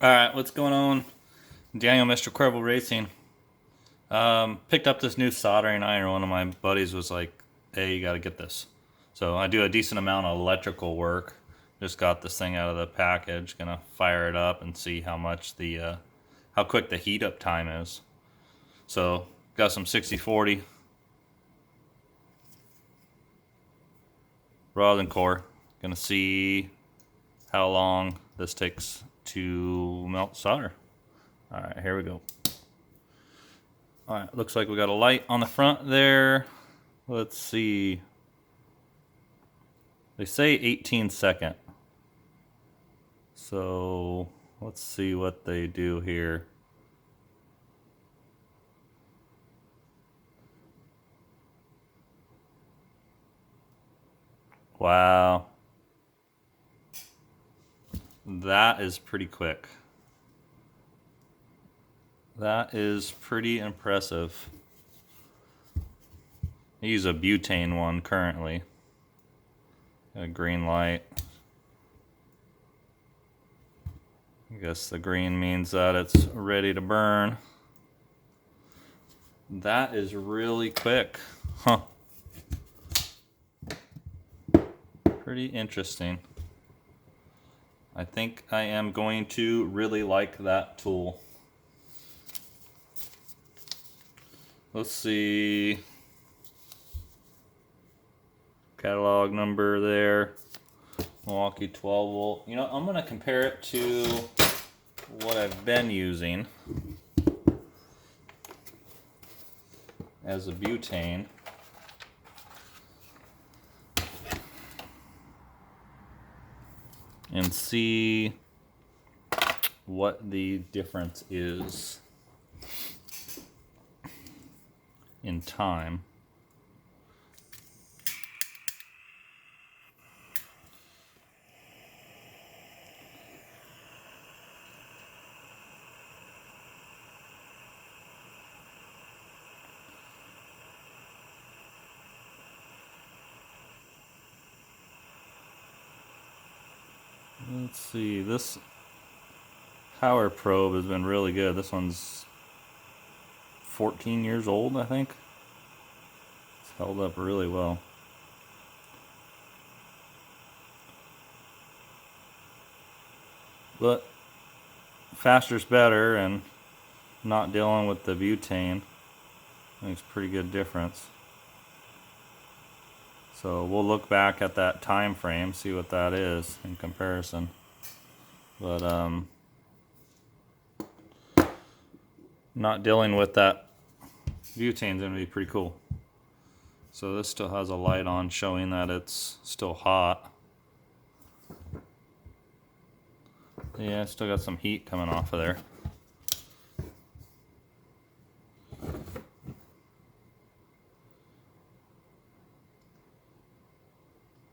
Alright, what's going on? Daniel, Mr. Cuervo Racing. Picked up this new soldering iron. One of my buddies was like, hey, you gotta get this. So I do a decent amount of electrical work. Just got this thing out of the package. Gonna fire it up and see how much how quick the heat up time is. So got some 60/40 rod and core. Gonna see how long this takes to melt solder. Alright, here we go. Alright, looks like we got a light on the front there. Let's see. They say 18 second. So let's see what they do here. Wow. That is pretty quick. That is pretty impressive. I use a butane one currently. Got a green light. I guess the green means that it's ready to burn. That is really quick. Huh. Pretty interesting. I think I am going to really like that tool. Let's see. Catalog number there. Milwaukee 12 volt. You know, I'm going to compare it to what I've been using as a butane. And see what the difference is in time. Let's see, this power probe has been really good. This one's 14 years old, I think. It's held up really well. But faster's better, and not dealing with the butane makes a pretty good difference. So we'll look back at that time frame, see what that is in comparison. But not dealing with that butane's gonna be pretty cool. So this still has a light on showing that it's still hot. Yeah, still got some heat coming off of there.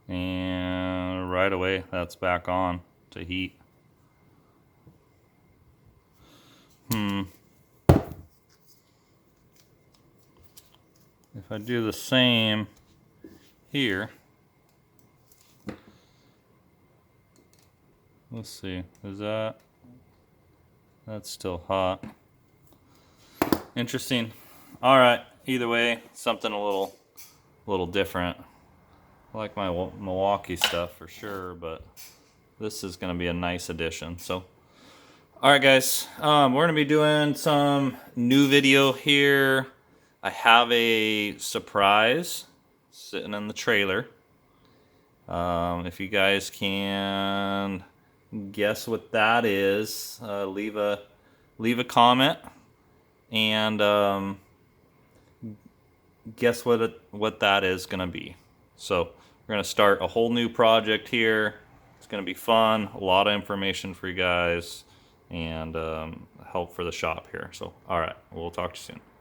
And right away, that's back on to heat. If I do the same here, let's see, is that's still hot. Interesting. All right, either way, something a little different. I like my Milwaukee stuff for sure, but this is gonna be a nice addition. So, all right guys, we're gonna be doing some new video here. I have a surprise sitting in the trailer. If you guys can guess what that is, leave a comment and guess what that is gonna be. So we're gonna start a whole new project here. It's gonna be fun, a lot of information for you guys, and help for the shop here. So all right, we'll talk to you soon.